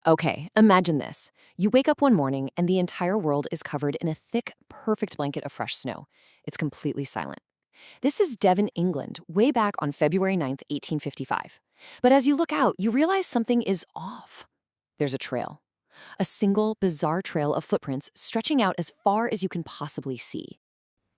Okay, imagine this. You wake up one morning and the entire world is covered in a thick, perfect blanket of fresh snow. It's completely silent. This is Devon, England, way back on February 9th, 1855. But as you look out, you realize something is off. There's a trail. A single, bizarre trail of footprints stretching out as far as you can possibly see.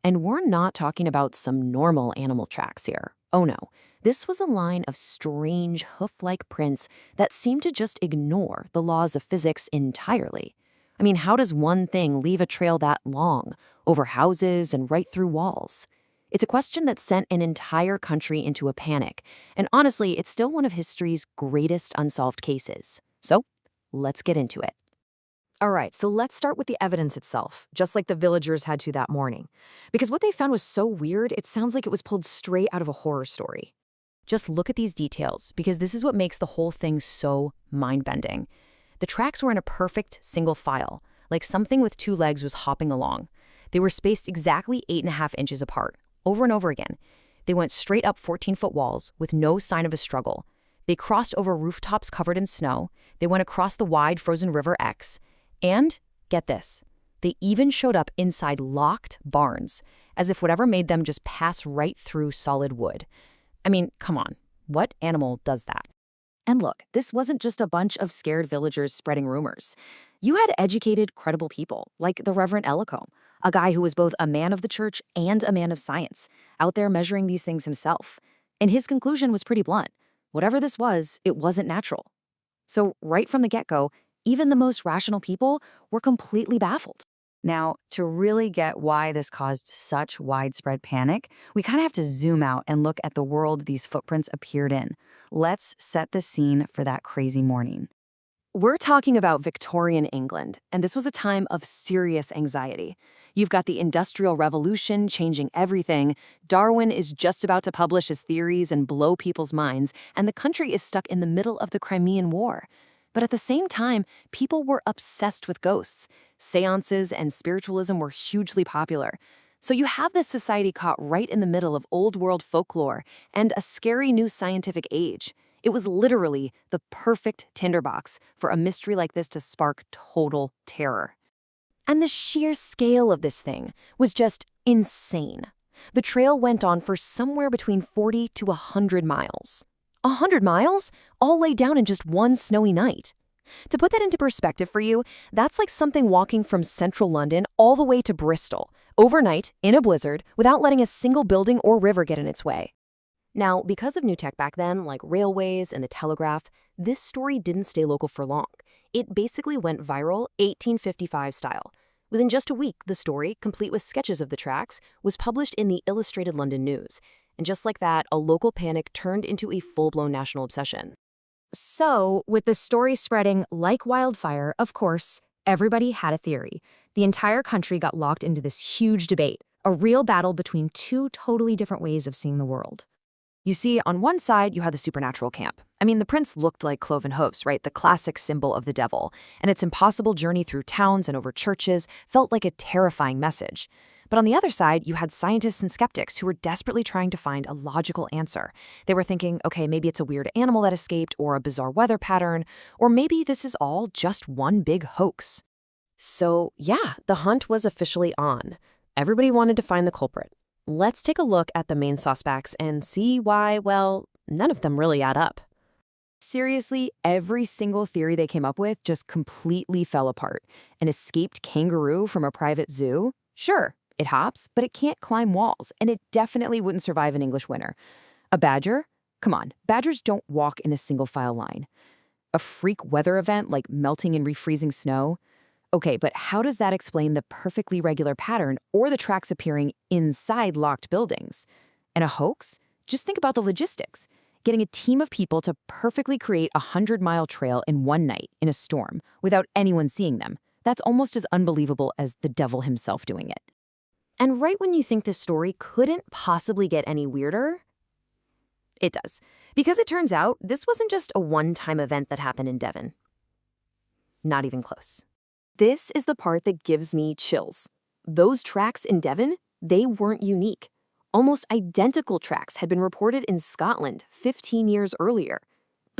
And we're not talking about some normal animal tracks here. Oh no, this was a line of strange hoof-like prints that seemed to just ignore the laws of physics entirely. I mean, how does one thing leave a trail that long, over houses and right through walls? It's a question that sent an entire country into a panic, and honestly, it's still one of history's greatest unsolved cases. So, let's get into it. All right, so let's start with the evidence itself, just like the villagers had to that morning. Because what they found was so weird, it sounds like it was pulled straight out of a horror story. Just look at these details, because this is what makes the whole thing so mind-bending. The tracks were in a perfect single file, like something with two legs was hopping along. They were spaced exactly 8.5 inches apart, over and over again. They went straight up 14-foot walls with no sign of a struggle. They crossed over rooftops covered in snow. They went across the wide frozen River X. And, get this, they even showed up inside locked barns, as if whatever made them just pass right through solid wood. I mean, come on, what animal does that? And look, this wasn't just a bunch of scared villagers spreading rumors. You had educated, credible people, like the Reverend Ellicombe, a guy who was both a man of the church and a man of science, out there measuring these things himself. And his conclusion was pretty blunt. Whatever this was, it wasn't natural. So right from the get-go, even the most rational people were completely baffled. Now, to really get why this caused such widespread panic, we kind of have to zoom out and look at the world these footprints appeared in. Let's set the scene for that crazy morning. We're talking about Victorian England, and this was a time of serious anxiety. You've got the Industrial Revolution changing everything, Darwin is just about to publish his theories and blow people's minds, and the country is stuck in the middle of the Crimean War. But at the same time, people were obsessed with ghosts. Seances and spiritualism were hugely popular. So you have this society caught right in the middle of old world folklore and a scary new scientific age. It was literally the perfect tinderbox for a mystery like this to spark total terror. And the sheer scale of this thing was just insane. The trail went on for somewhere between 40 to 100 miles. 100 miles? All laid down in just one snowy night. To put that into perspective for you, that's like something walking from central London all the way to Bristol, overnight, in a blizzard, without letting a single building or river get in its way. Now, because of new tech back then, like railways and the telegraph, this story didn't stay local for long. It basically went viral 1855 style. Within just a week, the story, complete with sketches of the tracks, was published in the Illustrated London News. And just like that, a local panic turned into a full-blown national obsession. So, with the story spreading like wildfire, of course, everybody had a theory. The entire country got locked into this huge debate, a real battle between two totally different ways of seeing the world. You see, on one side, you had the supernatural camp. I mean, the prince looked like cloven hoofs, right? The classic symbol of the devil. And its impossible journey through towns and over churches felt like a terrifying message. But on the other side, you had scientists and skeptics who were desperately trying to find a logical answer. They were thinking, okay, maybe it's a weird animal that escaped, or a bizarre weather pattern, or maybe this is all just one big hoax. So, yeah, the hunt was officially on. Everybody wanted to find the culprit. Let's take a look at the main suspects and see why, well, none of them really add up. Seriously, every single theory they came up with just completely fell apart. An escaped kangaroo from a private zoo? Sure, it hops, but it can't climb walls, and it definitely wouldn't survive an English winter. A badger? Come on, badgers don't walk in a single file line. A freak weather event like melting and refreezing snow? Okay, but how does that explain the perfectly regular pattern or the tracks appearing inside locked buildings? And a hoax? Just think about the logistics. Getting a team of people to perfectly create a 100-mile trail in one night in a storm without anyone seeing them. That's almost as unbelievable as the devil himself doing it. And right when you think this story couldn't possibly get any weirder, it does. Because it turns out this wasn't just a one-time event that happened in Devon. Not even close. This is the part that gives me chills. Those tracks in Devon, they weren't unique. Almost identical tracks had been reported in Scotland 15 years earlier.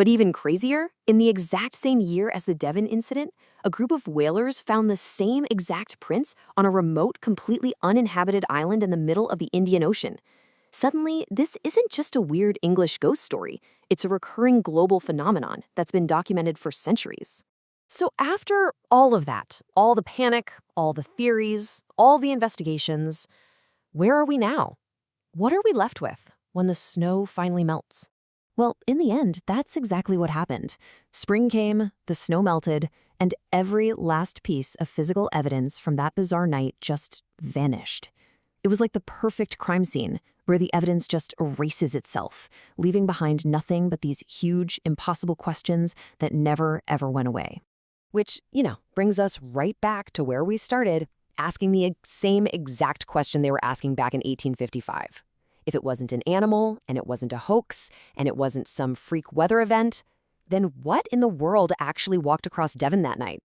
But even crazier, in the exact same year as the Devon incident, a group of whalers found the same exact prints on a remote, completely uninhabited island in the middle of the Indian Ocean. Suddenly, this isn't just a weird English ghost story. It's a recurring global phenomenon that's been documented for centuries. So after all of that, all the panic, all the theories, all the investigations, where are we now? What are we left with when the snow finally melts? Well, in the end, that's exactly what happened. Spring came, the snow melted, and every last piece of physical evidence from that bizarre night just vanished. It was like the perfect crime scene, where the evidence just erases itself, leaving behind nothing but these huge, impossible questions that never, ever went away. Which, brings us right back to where we started, asking the same exact question they were asking back in 1855. If it wasn't an animal, and it wasn't a hoax, and it wasn't some freak weather event, then what in the world actually walked across Devon that night?